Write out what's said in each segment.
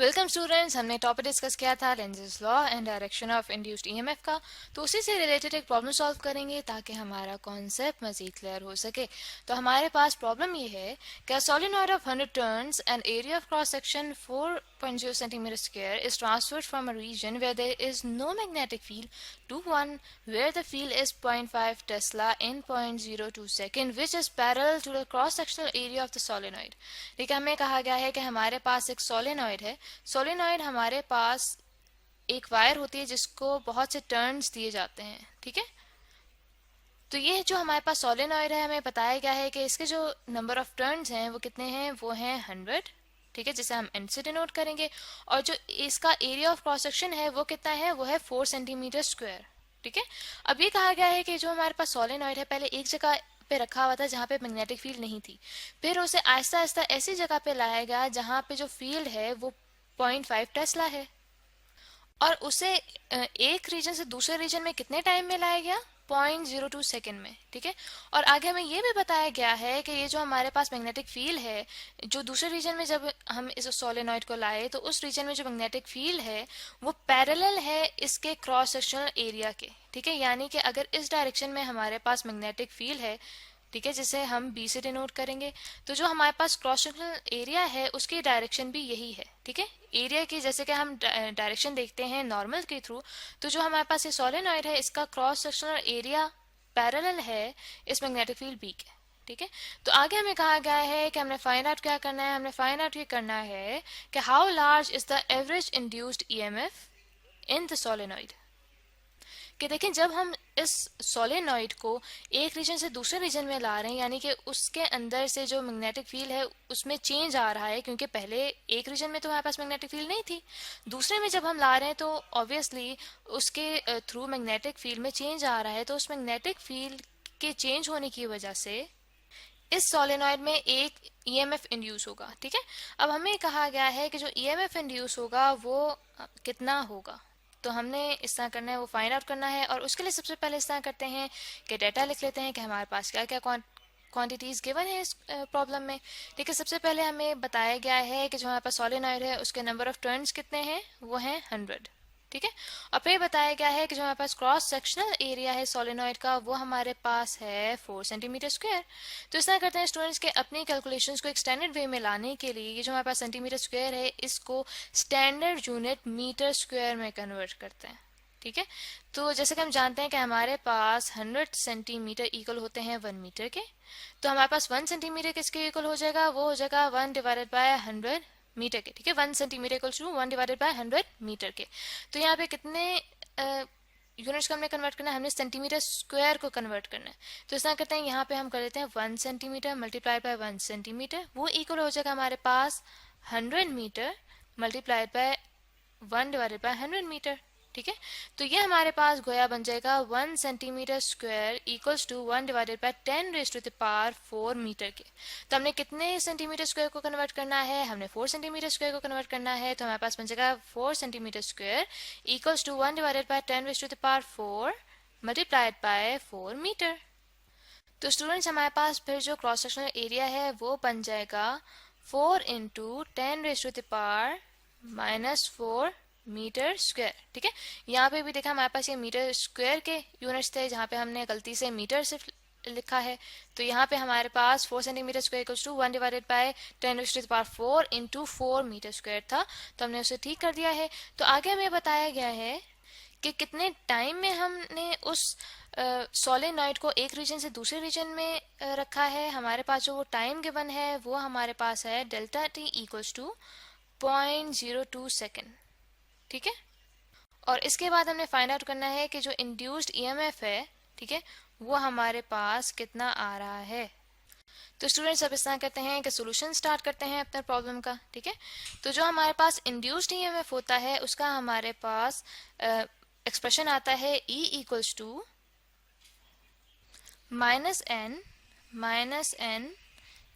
Welcome students. हमने topic discuss किया था Lenz's law and direction of induced EMF का, तो उसी से रिलेटेड एक प्रॉब्लम सॉल्व करेंगे ताकि हमारा कॉन्सेप्ट मजीद क्लियर हो सके। तो हमारे पास प्रॉब्लम ये है कि solenoid of 100 turns and area of cross section 4.0 centimeter square is transferred from a region where there is no magnetic field to one where the field is 0.5 Tesla in 0.02 second which is parallel to the cross sectional area of the solenoid। ठीक है, हमें कहा गया है कि हमारे पास एक solenoid है। सोलेनॉइड हमारे पास एक वायर होती है जिसको बहुत से टर्न्स दिए जाते हैं। ठीक है, तो ये जो हमारे पास सोलेनॉइड है, हमें बताया गया है कि इसके जो नंबर ऑफ टर्न्स हैं वो कितने हैं, वो हैं 100। ठीक है, जिसे हम एन से डिनोट करेंगे। और जो इसका एरिया ऑफ क्रॉस सेक्शन है वो कितना है, वो है 4 सेंटीमीटर स्क्वायर। ठीक है, अब ये कहा गया है कि जो हमारे पास सोलेनॉइड है पहले एक जगह पे रखा हुआ था जहाँ पे मैग्नेटिक फील्ड नहीं थी, फिर उसे आहिस्ता आहिस्ता ऐसी जगह पे लाया गया जहाँ पे जो फील्ड है वो 0.5 टेस्ला है, और उसे एक रीजन से दूसरे रीजन में कितने टाइम में लाया गया, 0.02 सेकेंड में। ठीक है, और आगे हमें ये भी बताया गया है कि ये जो हमारे पास मैग्नेटिक फील्ड है, जो दूसरे रीजन में जब हम इस सोलेनॉइड को लाए तो उस रीजन में जो मैग्नेटिक फील्ड है वो पैरेलल है इसके क्रॉस सेक्शनल एरिया के। ठीक है, यानी कि अगर इस डायरेक्शन में हमारे पास मैग्नेटिक फील्ड है, ठीक है, जिसे हम बी से डिनोट करेंगे, तो जो हमारे पास क्रॉस सेक्शनल एरिया है उसकी डायरेक्शन भी यही है। ठीक है, एरिया की जैसे कि हम डायरेक्शन देखते हैं नॉर्मल के थ्रू, तो जो हमारे पास ये सोलेनॉइड है इसका क्रॉस सेक्शनल एरिया पैरेलल है इस मैग्नेटिक फील्ड बी के। ठीक है, तो आगे हमें कहा गया है कि हमने फाइंड आउट क्या करना है, हमने फाइंड आउट ये करना है कि how large is the average induced EMF in the solenoid. कि देखें, जब हम इस सोलेनॉइड को एक रीजन से दूसरे रीजन में ला रहे हैं, यानी कि उसके अंदर से जो मैग्नेटिक फील्ड है उसमें चेंज आ रहा है, क्योंकि पहले एक रीजन में तो हमारे पास मैग्नेटिक फील्ड नहीं थी, दूसरे में जब हम ला रहे हैं तो ऑब्वियसली उसके थ्रू मैग्नेटिक फील्ड में चेंज आ रहा है। तो उस मैग्नेटिक फील्ड के चेंज होने की वजह से इस सोलेनॉइड में एक ईएमएफ इंड्यूस होगा। ठीक है, अब हमें कहा गया है कि जो ईएमएफ इंड्यूस होगा वो कितना होगा, तो हमने इस तरह करना है, वो फाइंड आउट करना है। और उसके लिए सबसे पहले इस तरह करते हैं कि डेटा लिख लेते हैं कि हमारे पास क्या क्या क्वांटिटीज गिवन है इस प्रॉब्लम में। ठीक है, सबसे पहले हमें बताया गया है कि जो हमारे पास सोलेनॉइड है उसके नंबर ऑफ टर्न्स कितने हैं, वो हैं 100। ठीक है, और फिर बताया गया है कि जो हमारे पास क्रॉस सेक्शनल एरिया है सोलेनॉइड का वो हमारे पास है 4 सेंटीमीटर स्क्वायर। तो इस तरह करते हैं स्टूडेंट्स के अपनी कैलकुलेशंस को एक स्टैंडर्ड वे में लाने के लिए ये जो हमारे पास सेंटीमीटर स्क्वायर है इसको स्टैंडर्ड यूनिट मीटर स्क्वायर में कन्वर्ट करते हैं। ठीक है, तो जैसे कि हम जानते हैं कि हमारे पास 100 सेंटीमीटर इक्वल होते हैं 1 मीटर के, तो हमारे पास 1 सेंटीमीटर किसके इक्वल हो जाएगा, वो हो जाएगा 1 डिवाइडेड बाय 100 मीटर के। ठीक है, 1 centimetre equals to 1 divided by 100 metre के। तो यहाँ पे कितने यूनिट्स को हमने कन्वर्ट करना है, हमने सेंटीमीटर स्क्वायर को कन्वर्ट करना है। तो इस तरह करते हैं, यहाँ पे हम कर देते हैं 1 सेंटीमीटर मल्टीप्लाइड बाय 1 सेंटीमीटर, वो इक्वल हो जाएगा हमारे पास 100 metre multiplied by 1 divided by 100 metre. ठीक है, तो ये हमारे पास गोया बन जाएगा 1 centimetre square equals to 1 divided by 10 raise to the power 4 metre के। तो हमने कितने सेंटीमीटर स्क्वायर को कन्वर्ट करना है, हमने 4 सेंटीमीटर स्क्वायर को कन्वर्ट करना है। तो हमारे पास बन जाएगा 4 centimetre square equals to 1 divided by 10 raise to the power 4 multiplied by 4 metre. तो स्टूडेंट्स हमारे पास फिर जो क्रॉस सेक्शनल एरिया है वो बन जाएगा 4 into 10 raise to the power -4 metre square. ठीक है, यहाँ पे भी देखा हमारे पास ये मीटर स्क्वायर के यूनिट्स थे जहाँ पे हमने गलती से मीटर सिर्फ लिखा है। तो यहाँ पे हमारे पास 4 centimetre square equals to 1 divided by 10 raise to the power 4 into 4 metre square था, तो हमने उसे ठीक कर दिया है। तो आगे हमें बताया गया है कि कितने टाइम में हमने उस सोलेनॉइड को एक रीजन से दूसरे रीजन में रखा है। हमारे पास जो वो टाइम गिवन है वो हमारे पास है delta t equals to 0.02 second. ठीक है, और इसके बाद हमने फाइंड आउट करना है कि जो इंड्यूस्ड ईएमएफ है, ठीक है, वो हमारे पास कितना आ रहा है। तो स्टूडेंट्स अब इस तरह करते हैं कि सोल्यूशन स्टार्ट करते हैं अपने प्रॉब्लम का। ठीक है, तो जो हमारे पास इंड्यूस्ड ईएमएफ होता है उसका हमारे पास एक्सप्रेशन आता है E equals to -n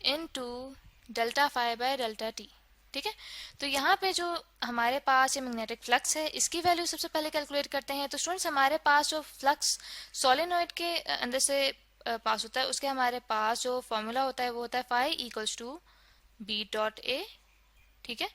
into delta phi by delta t. ठीक है, तो यहाँ पे जो हमारे पास ये मैग्नेटिक फ्लक्स है इसकी वैल्यू सबसे पहले कैलकुलेट करते हैं। तो स्टूडेंट्स हमारे पास जो फ्लक्स सोलेनॉइड के अंदर से पास होता है उसके हमारे पास जो फॉर्मूला होता है वो होता है phi equals to B dot A. ठीक है,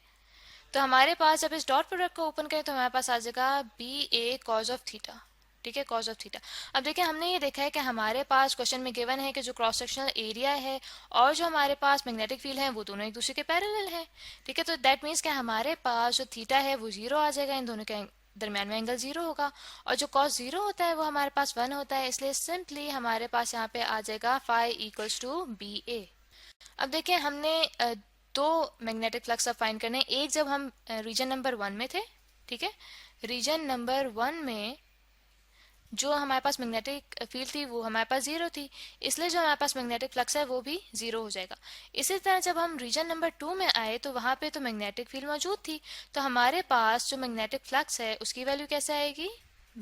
तो हमारे पास जब इस डॉट प्रोडक्ट को ओपन करें तो हमारे पास आ जाएगा B A cos of theta, ठीक है, कॉज ऑफ थीटा। अब देखिए हमने ये देखा है कि हमारे पास क्वेश्चन में गिवन है कि जो क्रॉस सेक्शनल एरिया है और जो हमारे पास मैग्नेटिक फील्ड है वो दोनों एक दूसरे के पैरेलल है, ठीक है। तो दैट मीन्स कि हमारे पास जो थीटा है वो 0 आ जाएगा, इन दोनों के दरम्यान में एंगल 0 होगा, और जो कॉस 0 होता है वो हमारे पास 1 होता है, इसलिए सिंपली हमारे पास यहाँ पे आ जाएगा फाई इक्वल्स टू बी ए। अब देखिए हमने दो मैग्नेटिक फ्लक्स अब फाइंड करने, एक जब हम रीजन नंबर 1 में थे, ठीक है, रीजन नंबर 1 में जो हमारे पास मैग्नेटिक फील्ड थी वो हमारे पास 0 थी, इसलिए जो हमारे पास मैग्नेटिक फ्लक्स है वो भी 0 हो जाएगा। इसी तरह जब हम रीजन नंबर 2 में आए तो वहां पे तो मैग्नेटिक फील्ड मौजूद थी, तो हमारे पास जो मैग्नेटिक फ्लक्स है उसकी वैल्यू कैसे आएगी,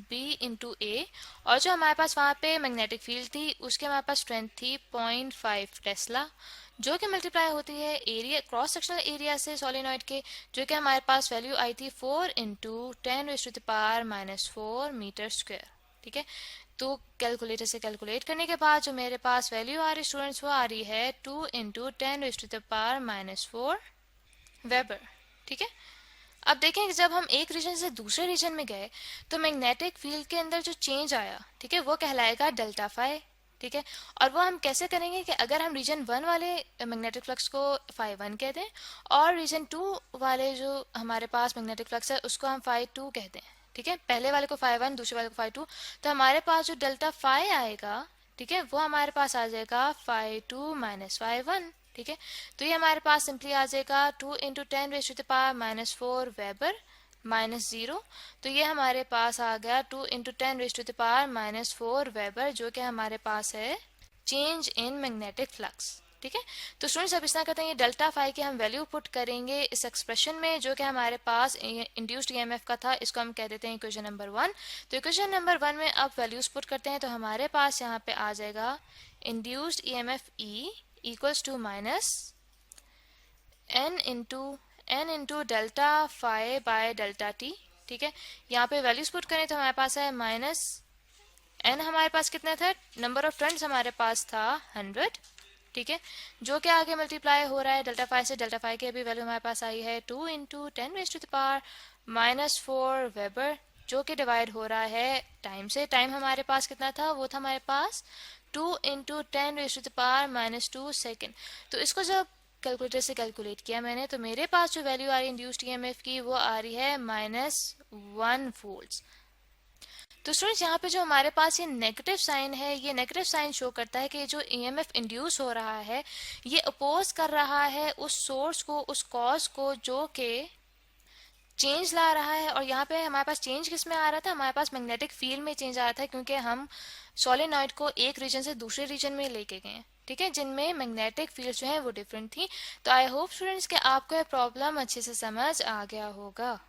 B इंटू ए, और जो हमारे पास वहां पे मैग्नेटिक फील्ड थी उसके हमारे पास स्ट्रेंथ थी 0.5 टेस्ला, जो कि मल्टीप्लाई होती है एरिया, क्रॉस सेक्शनल एरिया से सोलेनॉइड के, जो कि हमारे पास वैल्यू आई थी 4 इंटू 10⁻⁻⁴ मीटर स्क्वायर, ठीक है। तो कैलकुलेटर से कैलकुलेट करने के बाद जो मेरे पास वैल्यू आ रही स्टूडेंट्स वो आ रही है 2 इंटू 10⁻⁻⁴ वेबर, ठीक है। अब देखें कि जब हम एक रीजन से दूसरे रीजन में गए तो मैग्नेटिक फील्ड के अंदर जो चेंज आया, ठीक है, वो कहलाएगा डेल्टा फाई, ठीक है। और वो हम कैसे करेंगे कि अगर हम रीजन 1 वाले मैग्नेटिक फ्लक्स को फाई 1 कह दें और रीजन 2 वाले जो हमारे पास मैग्नेटिक फ्लक्स है उसको हम फाई 2 कह दें, ठीक है, पहले वाले को फाई 1 दूसरे वाले को फाई 2, तो हमारे पास जो डेल्टा फाई आएगा, ठीक है, वो हमारे पास आ जाएगा फाई 2 माइनस फाई 1, ठीक है। तो ये हमारे पास सिंपली आ जाएगा 2 इंटू 10⁻⁻⁴ वेबर माइनस 0, तो ये हमारे पास आ गया 2 इंटू 10⁻⁻⁴ वेबर, जो कि हमारे पास है चेंज इन मैग्नेटिक फ्लक्स, ठीक है। तो स्टूडेंट्स अब इस तरह करते हैं, डेल्टा फाई की हम वैल्यू पुट करेंगे इस एक्सप्रेशन में जो कि हमारे पास इंड्यूस्ड ईएमएफ का था, इसको हम कह देते हैं इक्वेशन नंबर 1। तो इक्वेशन नंबर 1 में अब वैल्यूज पुट करते हैं, तो हमारे पास यहाँ पे आ जाएगा induced EMF E equals to minus n into delta phi by delta t, ठीक है। यहाँ पे वैल्यूज पुट करें तो हमारे पास है माइनस एन, हमारे पास कितना था, नंबर ऑफ टर्न्स हमारे पास था 100, ठीक है, जो कि आगे मल्टीप्लाई हो रहा है डेल्टा फाई से, डेल्टा फाई की अभी वैल्यू हमारे पास आई है 2 इंटू 10⁻⁻⁴ वेबर, जो कि डिवाइड हो रहा है टाइम से, टाइम हमारे पास कितना था, वो था हमारे पास 2 इंटू 10⁻⁻² सेकेंड। तो इसको जब कैलकुलेटर से कैलकुलेट किया मैंने तो मेरे पास जो वैल्यू आ रही है इंड्यूस्ड ईएमएफ की वो आ रही है -1 वोल्ट्स। तो स्टूडेंट्स यहाँ पे जो हमारे पास ये नेगेटिव साइन है, ये नेगेटिव साइन शो करता है कि जो ईएमएफ इंड्यूस हो रहा है ये अपोज कर रहा है उस सोर्स को, उस कॉज को जो कि चेंज ला रहा है। और यहाँ पे हमारे पास चेंज किस में आ रहा था, हमारे पास मैग्नेटिक फील्ड में चेंज आ रहा था, क्योंकि हम सोलेनॉइड को एक रीजन से दूसरे रीजन में लेके गए, ठीक है, जिनमें मैग्नेटिक फील्ड जो है वो डिफरेंट थी। तो आई होप स्टूडेंट्स कि आपको ये प्रॉब्लम अच्छे से समझ आ गया होगा।